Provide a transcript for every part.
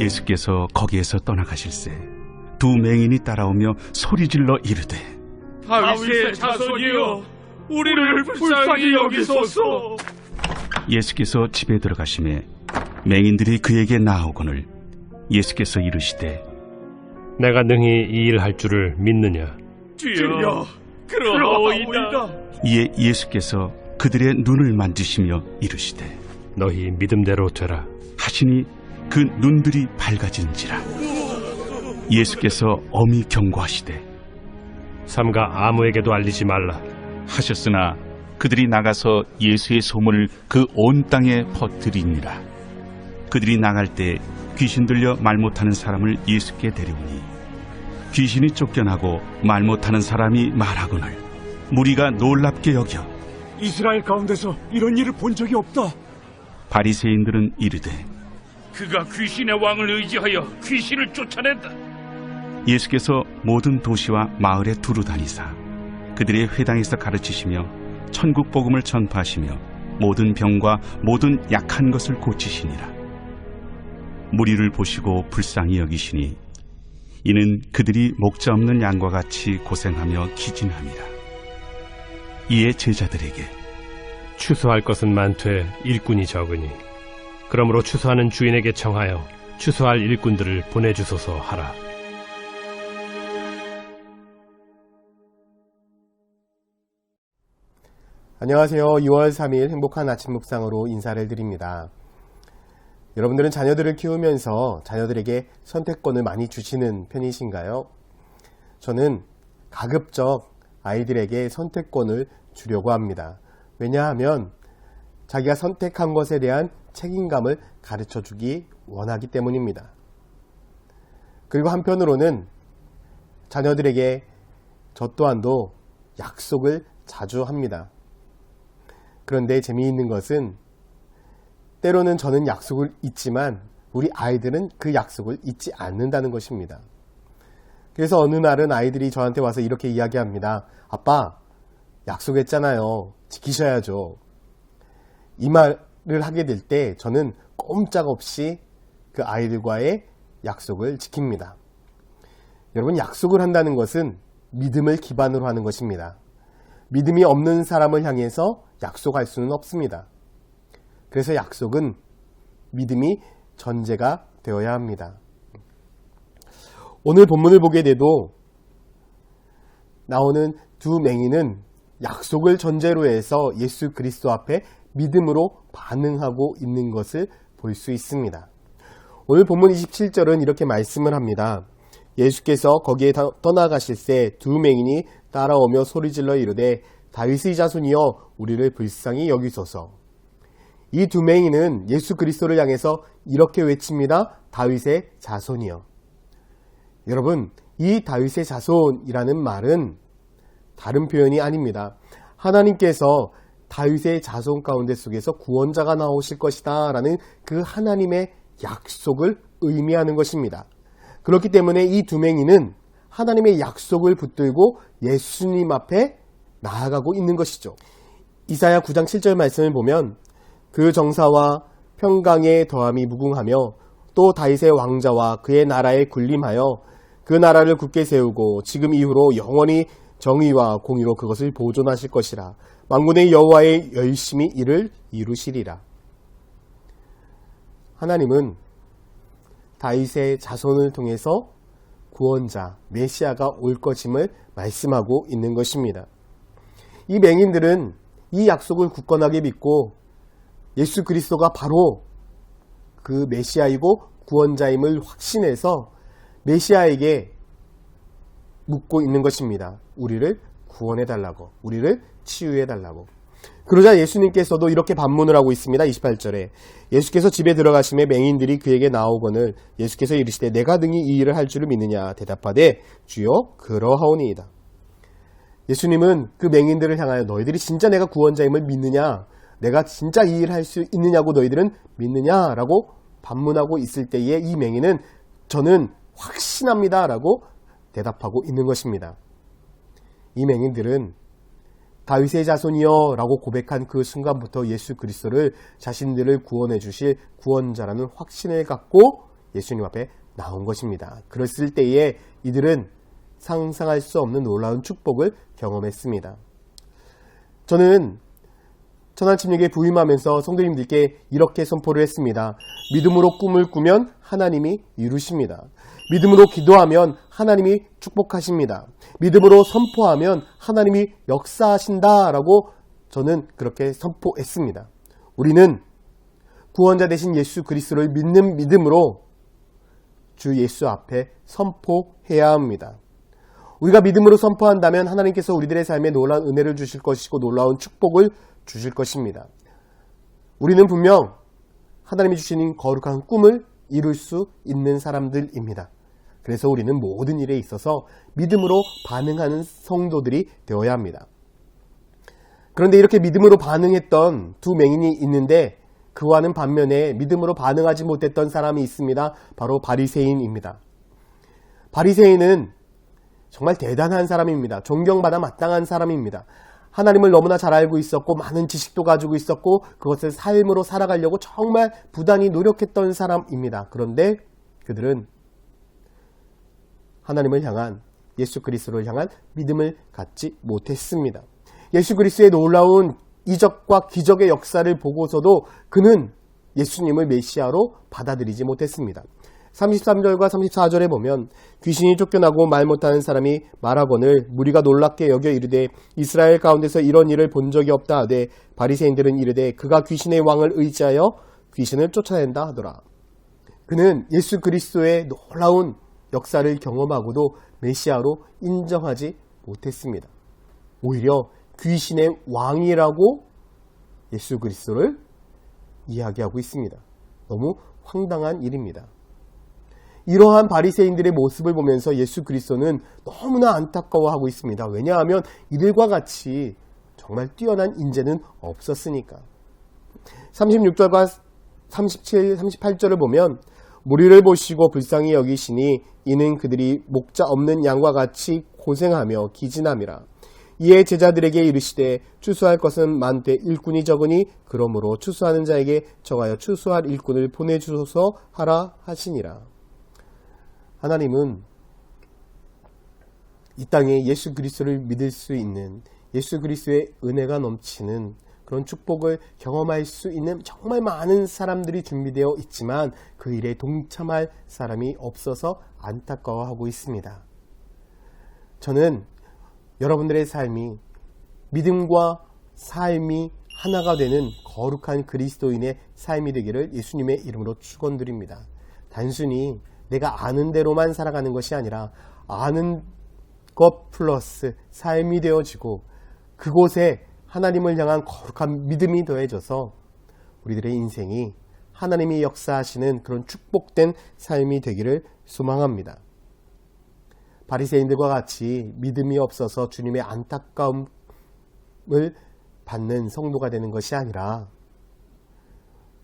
예수께서 거기에서 떠나가실새 두 맹인이 따라오며 소리질러 이르되 다윗의 자손이여 우리를 불쌍히 여기소서. 예수께서 집에 들어가시매 맹인들이 그에게 나아오거늘 예수께서 이르시되 내가 능히 이 일을 할 줄을 믿느냐? 주여 그러하오이다. 이에 예수께서 그들의 눈을 만지시며 이르시되 너희 믿음대로 되라. 하시니 그 눈들이 밝아진지라. 예수께서 엄히 경고하시되 삼가 아무에게도 알리지 말라. 하셨으나 그들이 나가서 예수의 소문을 그 온 땅에 퍼뜨리니라. 그들이 나갈 때 귀신 들려 말 못하는 사람을 예수께 데려오니 귀신이 쫓겨나고 말 못하는 사람이 말하거늘 무리가 놀랍게 여겨 이스라엘 가운데서 이런 일을 본 적이 없다. 바리새인들은 이르되 그가 귀신의 왕을 의지하여 귀신을 쫓아낸다. 예수께서 모든 도시와 마을에 두루 다니사 그들의 회당에서 가르치시며 천국 복음을 전파하시며 모든 병과 모든 약한 것을 고치시니라. 무리를 보시고 불쌍히 여기시니 이는 그들이 목자 없는 양과 같이 고생하며 기진함이라. 이에 제자들에게 추수할 것은 많되 일꾼이 적으니 그러므로 추수하는 주인에게 청하여 추수할 일꾼들을 보내주소서 하라. 안녕하세요. 2월 3일 행복한 아침 묵상으로 인사를 드립니다. 여러분들은 자녀들을 키우면서 자녀들에게 선택권을 많이 주시는 편이신가요? 저는 가급적 아이들에게 선택권을 주려고 합니다. 왜냐하면 자기가 선택한 것에 대한 책임감을 가르쳐주기 원하기 때문입니다. 그리고 한편으로는 자녀들에게 저 또한도 약속을 자주 합니다. 그런데 재미있는 것은 때로는 저는 약속을 잊지만 우리 아이들은 그 약속을 잊지 않는다는 것입니다. 그래서 어느 날은 아이들이 저한테 와서 이렇게 이야기합니다. 아빠, 약속했잖아요. 지키셔야죠. 이 말을 하게 될 때 저는 꼼짝없이 그 아이들과의 약속을 지킵니다. 여러분, 약속을 한다는 것은 믿음을 기반으로 하는 것입니다. 믿음이 없는 사람을 향해서 약속할 수는 없습니다. 그래서 약속은 믿음이 전제가 되어야 합니다. 오늘 본문을 보게 돼도 나오는 두 맹인은 약속을 전제로 해서 예수 그리스도 앞에 믿음으로 반응하고 있는 것을 볼 수 있습니다. 오늘 본문 27절은 이렇게 말씀을 합니다. 예수께서 거기에 떠나가실새 두 맹인이 따라오며 소리질러 이르되 다윗의 자손이여 우리를 불쌍히 여기소서. 이 두 맹인은 예수 그리스도를 향해서 이렇게 외칩니다. 다윗의 자손이여. 여러분, 이 다윗의 자손이라는 말은 다른 표현이 아닙니다. 하나님께서 다윗의 자손 가운데 속에서 구원자가 나오실 것이다 라는 그 하나님의 약속을 의미하는 것입니다. 그렇기 때문에 이 두 맹인은 하나님의 약속을 붙들고 예수님 앞에 나아가고 있는 것이죠. 이사야 9장 7절 말씀을 보면 그 정사와 평강의 더함이 무궁하며 또 다윗의 왕자와 그의 나라에 군림하여 그 나라를 굳게 세우고 지금 이후로 영원히 정의와 공의로 그것을 보존하실 것이라. 만군의 여호와의 열심히 이를 이루시리라. 하나님은 다윗의 자손을 통해서 구원자, 메시아가 올 것임을 말씀하고 있는 것입니다. 이 맹인들은 이 약속을 굳건하게 믿고 예수 그리스도가 바로 그 메시아이고 구원자임을 확신해서 메시아에게 묻고 있는 것입니다. 우리를 구원해달라고, 우리를 치유해달라고. 그러자 예수님께서도 이렇게 반문을 하고 있습니다. 28절에 예수께서 집에 들어가심에 맹인들이 그에게 나오거늘 예수께서 이르시되 내가 능히 이 일을 할 줄을 믿느냐 대답하되 주여 그러하오니이다. 예수님은 그 맹인들을 향하여 너희들이 진짜 내가 구원자임을 믿느냐, 내가 진짜 이 일을 할 수 있느냐고 너희들은 믿느냐라고 반문하고 있을 때에 이 맹인은 저는 확신합니다 라고 대답하고 있는 것입니다. 이 맹인들은 다윗의 자손이여 라고 고백한 그 순간부터 예수 그리스도를 자신들을 구원해 주실 구원자라는 확신을 갖고 예수님 앞에 나온 것입니다. 그랬을 때에 이들은 상상할 수 없는 놀라운 축복을 경험했습니다. 저는 천안침례에 부임하면서 성도님들께 이렇게 선포를 했습니다. 믿음으로 꿈을 꾸면 하나님이 이루십니다. 믿음으로 기도하면 하나님이 축복하십니다. 믿음으로 선포하면 하나님이 역사하신다라고 저는 그렇게 선포했습니다. 우리는 구원자 되신 예수 그리스도를 믿는 믿음으로 주 예수 앞에 선포해야 합니다. 우리가 믿음으로 선포한다면 하나님께서 우리들의 삶에 놀라운 은혜를 주실 것이고 놀라운 축복을 주실 것입니다. 우리는 분명 하나님이 주시는 거룩한 꿈을 이룰 수 있는 사람들입니다. 그래서 우리는 모든 일에 있어서 믿음으로 반응하는 성도들이 되어야 합니다. 그런데 이렇게 믿음으로 반응했던 두 맹인이 있는데 그와는 반면에 믿음으로 반응하지 못했던 사람이 있습니다. 바로 바리새인입니다. 바리새인은 정말 대단한 사람입니다. 존경받아 마땅한 사람입니다. 하나님을 너무나 잘 알고 있었고 많은 지식도 가지고 있었고 그것을 삶으로 살아가려고 정말 부단히 노력했던 사람입니다. 그런데 그들은 하나님을 향한 예수 그리스도를 향한 믿음을 갖지 못했습니다. 예수 그리스도의 놀라운 이적과 기적의 역사를 보고서도 그는 예수님을 메시아로 받아들이지 못했습니다. 33절과 34절에 보면 귀신이 쫓겨나고 말 못하는 사람이 말하거늘 무리가 놀랍게 여겨 이르되 이스라엘 가운데서 이런 일을 본 적이 없다 하되 바리새인들은 이르되 그가 귀신의 왕을 의지하여 귀신을 쫓아낸다 하더라. 그는 예수 그리스도의 놀라운 역사를 경험하고도 메시아로 인정하지 못했습니다. 오히려 귀신의 왕이라고 예수 그리스도를 이야기하고 있습니다. 너무 황당한 일입니다. 이러한 바리새인들의 모습을 보면서 예수 그리스도는 너무나 안타까워하고 있습니다. 왜냐하면 이들과 같이 정말 뛰어난 인재는 없었으니까. 36절과 37, 38절을 보면 무리를 보시고 불쌍히 여기시니 이는 그들이 목자 없는 양과 같이 고생하며 기진함이라. 이에 제자들에게 이르시되 추수할 것은 많되 일꾼이 적으니 그러므로 추수하는 자에게 정하여 추수할 일꾼을 보내주소서 하라 하시니라. 하나님은 이 땅에 예수 그리스도를 믿을 수 있는 예수 그리스도의 은혜가 넘치는 그런 축복을 경험할 수 있는 정말 많은 사람들이 준비되어 있지만 그 일에 동참할 사람이 없어서 안타까워하고 있습니다. 저는 여러분들의 삶이 믿음과 삶이 하나가 되는 거룩한 그리스도인의 삶이 되기를 예수님의 이름으로 축원드립니다. 단순히 내가 아는 대로만 살아가는 것이 아니라 아는 것 플러스 삶이 되어지고 그곳에 하나님을 향한 거룩한 믿음이 더해져서 우리들의 인생이 하나님이 역사하시는 그런 축복된 삶이 되기를 소망합니다. 바리새인들과 같이 믿음이 없어서 주님의 안타까움을 받는 성도가 되는 것이 아니라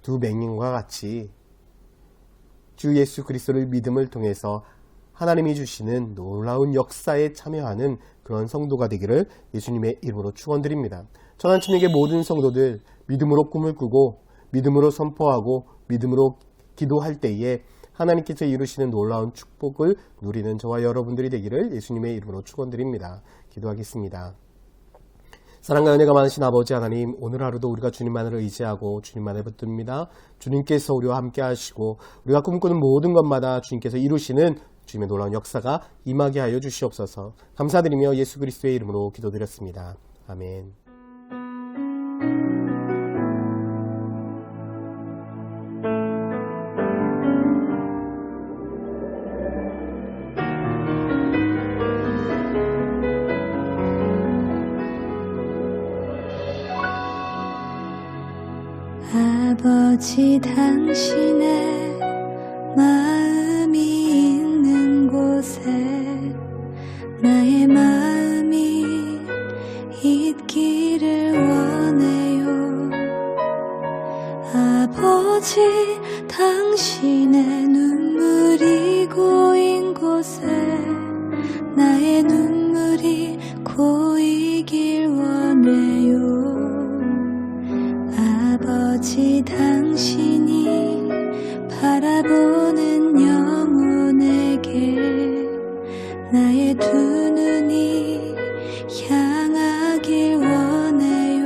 두 맹인과 같이 주 예수 그리스도를 믿음을 통해서 하나님이 주시는 놀라운 역사에 참여하는 그런 성도가 되기를 예수님의 이름으로 축원드립니다. 천안침례교회 모든 성도들 믿음으로 꿈을 꾸고 믿음으로 선포하고 믿음으로 기도할 때에 하나님께서 이루시는 놀라운 축복을 누리는 저와 여러분들이 되기를 예수님의 이름으로 축원드립니다. 기도하겠습니다. 사랑과 은혜가 많으신 아버지 하나님, 오늘 하루도 우리가 주님만을 의지하고 주님만을 붙듭니다. 주님께서 우리와 함께 하시고 우리가 꿈꾸는 모든 것마다 주님께서 이루시는 주님의 놀라운 역사가 임하게 하여 주시옵소서. 감사드리며 예수 그리스도의 이름으로 기도드렸습니다. 아멘. 아버지 당신의 마음이 있는 곳에 나의 마음이 있기를 원해요. 아버지 당신의 눈물이 고인 곳에 나의 눈물이 고이길 원해요. 아버지 당신이 바라보는 나의 두 눈이 향하길 원해요.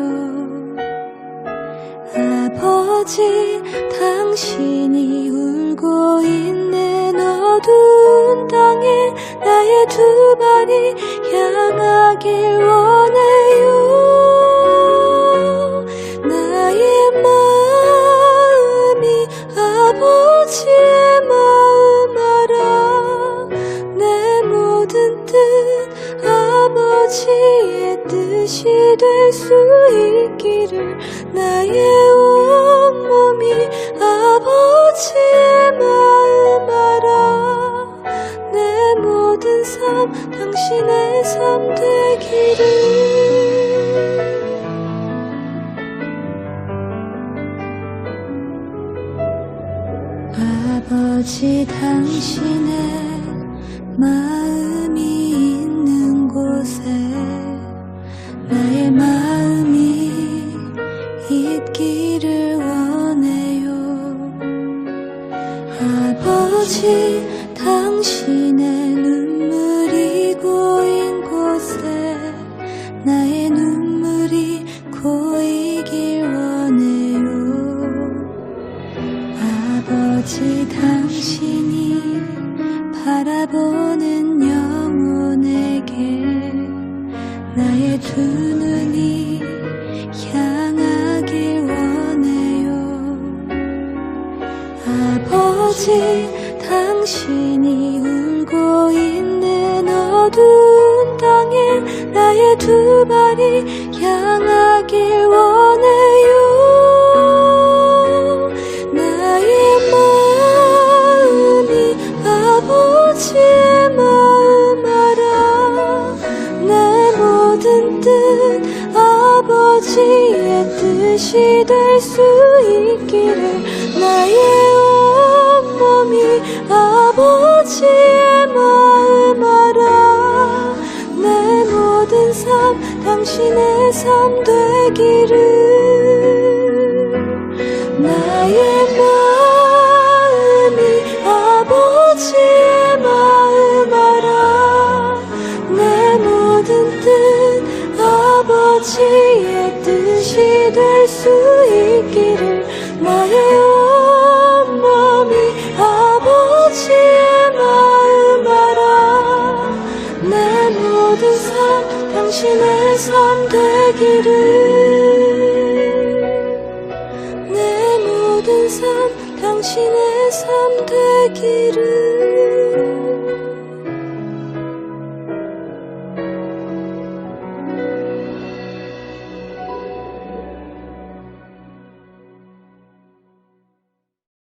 아버지, 당신이 울고 있는 어두운 땅에 나의 두 발이 향하길 원해요. 나의 마음이 아버지의 마음 알아. 내 모든 뜻 아버지의 뜻이 될 수 있기를. 나의 온몸이 아버지의 마음 알아. 내 모든 삶 당신의 삶 되기를. 아버지, 당신의 마음이 있는 곳에 나의 마음이 있기를 원해요. 아버지, 당신의 눈물이 고인 곳에 나의 눈물이 고이길 원해요. 아버지, 당신이 바라보는 영혼에게 나의 두 눈이 향하길 원해요. 아버지, 당신이 울고 있는 어두운 땅에 나의 두 발이 향하길 원해요. 나의 마음이 아버지의 마음 알아. 내 모든 뜻 아버지의 뜻이 될 수 있기를. 나의 온몸이 아버지의 마음 알아. 내 모든 삶 당신의 삶 되기를. 나의 마음이 아버지의 마음 알아. 내 모든 뜻 아버지의 뜻이 될 수 있기를. 나의 온몸이 아버지의 마음 알아. 내 모든 삶 당신의 삶 되기를.